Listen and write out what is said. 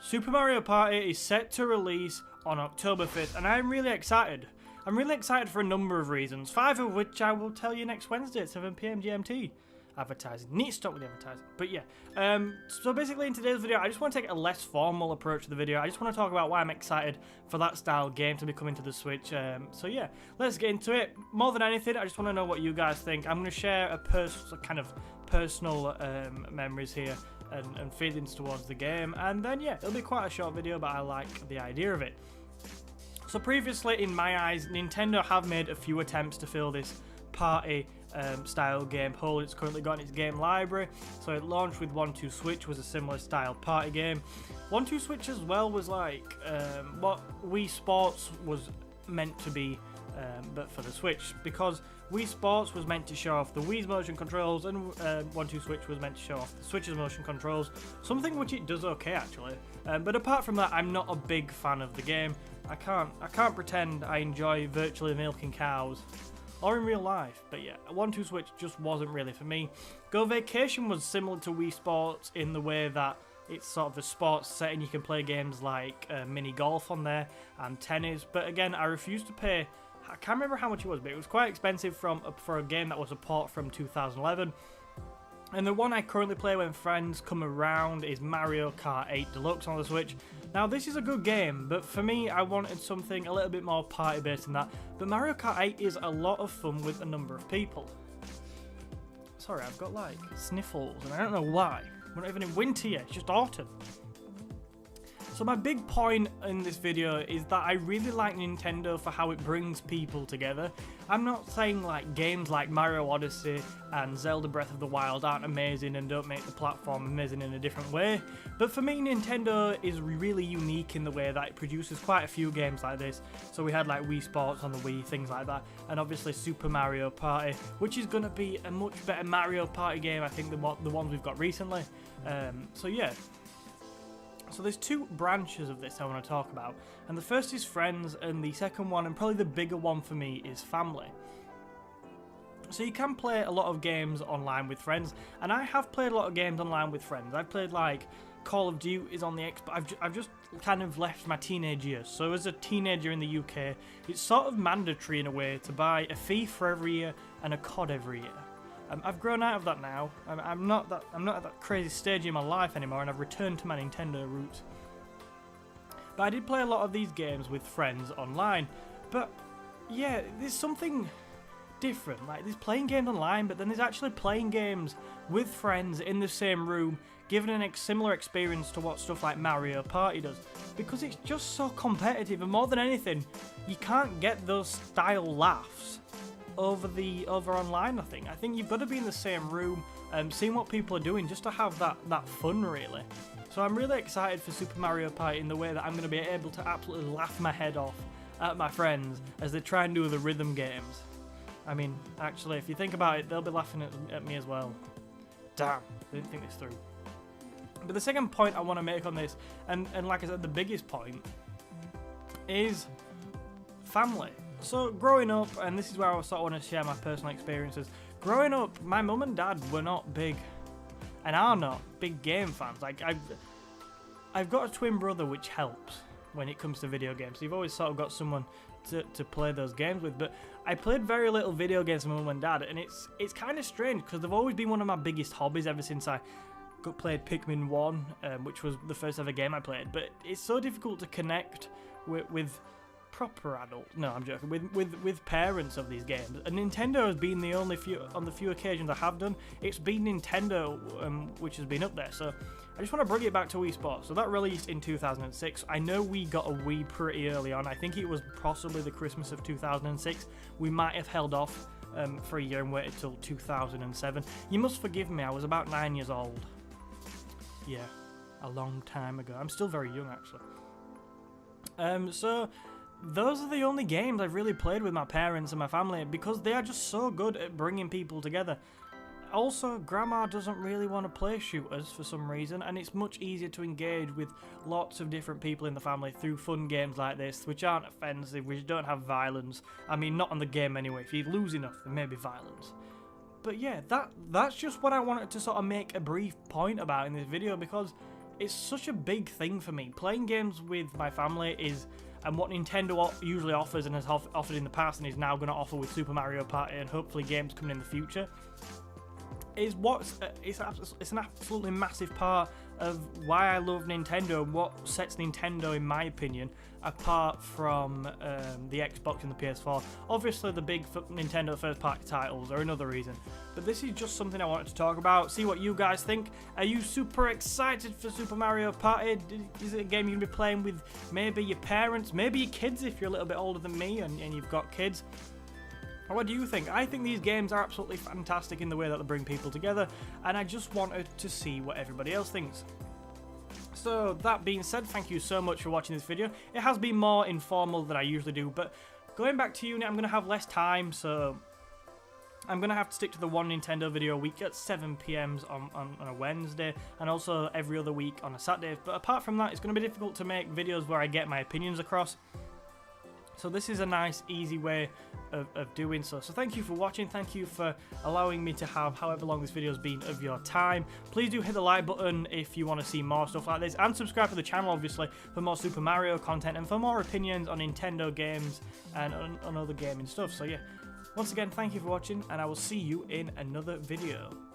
Super Mario Party is set to release on October 5th, and I'm really excited. I'm really excited for a number of reasons, 5 of which I will tell you next Wednesday at 7 PM GMT. Advertising. Need to stop with the advertising. But yeah, so basically in today's video, I just want to take a less formal approach to the video. I just want to talk about why I'm excited for that style game to be coming to the Switch. So yeah, let's get into it. More than anything, I just want to know what you guys think. I'm going to share a kind of personal memories here and feelings towards the game. And then yeah, it'll be quite a short video, but I like the idea of it. So previously, in my eyes, Nintendo have made a few attempts to fill this party style game hole it's currently got in its game library. So it launched with 1-2 Switch, was a similar style party game. 1-2 Switch as well was like what Wii Sports was meant to be, but for the Switch, because Wii Sports was meant to show off the Wii's motion controls, and 1-2 Switch was meant to show off the Switch's motion controls, something which it does okay actually. But apart from that, I'm not a big fan of the game. I can't pretend I enjoy virtually milking cows, or in real life. But yeah, 1-2 Switch just wasn't really for me. Go Vacation was similar to Wii Sports in the way that it's sort of a sports setting. You can play games like mini golf on there and tennis. But again, I refused to pay. I can't remember how much it was, but it was quite expensive for a game that was a port from 2011. And the one I currently play when friends come around is Mario Kart 8 Deluxe on the Switch. Now this is a good game, but for me I wanted something a little bit more party based than that. But Mario Kart 8 is a lot of fun with a number of people. Sorry, I've got like sniffles and I don't know why. We're not even in winter yet, it's just autumn. So my big point in this video is that I really like Nintendo for how it brings people together. I'm not saying like games like Mario Odyssey and Zelda Breath of the Wild aren't amazing and don't make the platform amazing in a different way, but for me Nintendo is really unique in the way that it produces quite a few games like this. So we had like Wii Sports on the Wii, things like that, and obviously Super Mario Party, which is going to be a much better Mario Party game I think than the ones we've got recently. So yeah. So there's two branches of this I want to talk about, and the first is friends, and the second one, and probably the bigger one for me, is family. So you can play a lot of games online with friends, and I have played a lot of games online with friends. I've played like Call of Duty is on the Xbox. I've just kind of left my teenage years. So as a teenager in the UK, it's sort of mandatory in a way to buy a FIFA every year and a COD every year. I've grown out of that now. I'm not at that crazy stage in my life anymore, and I've returned to my Nintendo roots. But I did play a lot of these games with friends online. But yeah, there's something different. Like there's playing games online, but then there's actually playing games with friends in the same room, giving a similar experience to what stuff like Mario Party does. Because it's just so competitive, and more than anything, you can't get those style laughs over online. I think you've got to be in the same room seeing what people are doing just to have that fun really. So I'm really excited for Super Mario Party in the way that I'm going to be able to absolutely laugh my head off at my friends as they try and do the rhythm games. I mean, actually, if you think about it, they'll be laughing at me as well. Damn, I didn't think this through. But the second point I want to make on this, and like I said, the biggest point, is family. So growing up, and this is where I sort of want to share my personal experiences. Growing up, my mum and dad were not big, and are not big game fans. Like I've got a twin brother, which helps when it comes to video games. So you've always sort of got someone to play those games with. But I played very little video games with mum and dad, and it's kind of strange because they've always been one of my biggest hobbies ever since I played Pikmin 1, which was the first ever game I played. But it's so difficult to connect with proper adults. No, I'm joking. With parents of these games. And Nintendo has been the only on the few occasions I have done, it's been Nintendo which has been up there. So I just want to bring it back to Wii Sports. So that released in 2006. I know we got a Wii pretty early on. I think it was possibly the Christmas of 2006. We might have held off for a year and waited till 2007. You must forgive me, I was about 9 years old. Yeah, a long time ago. I'm still very young actually. So those are the only games I've really played with my parents and my family because they are just so good at bringing people together. Also, Grandma doesn't really want to play shooters for some reason, and it's much easier to engage with lots of different people in the family through fun games like this, which aren't offensive, which don't have violence. I mean, not on the game anyway. If you lose enough, there may be violence. But yeah, that's just what I wanted to sort of make a brief point about in this video, because it's such a big thing for me. Playing games with my family is, and what Nintendo usually offers and has offered in the past and is now going to offer with Super Mario Party and hopefully games coming in the future, is it's an absolutely massive part of why I love Nintendo and what sets Nintendo, in my opinion, apart from the Xbox and the PS4. Obviously, the big Nintendo first-party titles are another reason, but this is just something I wanted to talk about, see what you guys think. Are you super excited for Super Mario Party? Is it a game you're going to be playing with maybe your parents, maybe your kids if you're a little bit older than me and you've got kids? What do you think? I think these games are absolutely fantastic in the way that they bring people together, and I just wanted to see what everybody else thinks. So that being said, thank you so much for watching this video. It has been more informal than I usually do, but going back to uni, I'm going to have less time, so I'm going to have to stick to the one Nintendo video a week at 7 PM on a Wednesday, and also every other week on a Saturday. But apart from that, it's going to be difficult to make videos where I get my opinions across. So this is a nice, easy way of doing so. So thank you for watching. Thank you for allowing me to have however long this video has been of your time. Please do hit the like button if you want to see more stuff like this. And subscribe to the channel, obviously, for more Super Mario content and for more opinions on Nintendo games and on other gaming stuff. So yeah, once again, thank you for watching, and I will see you in another video.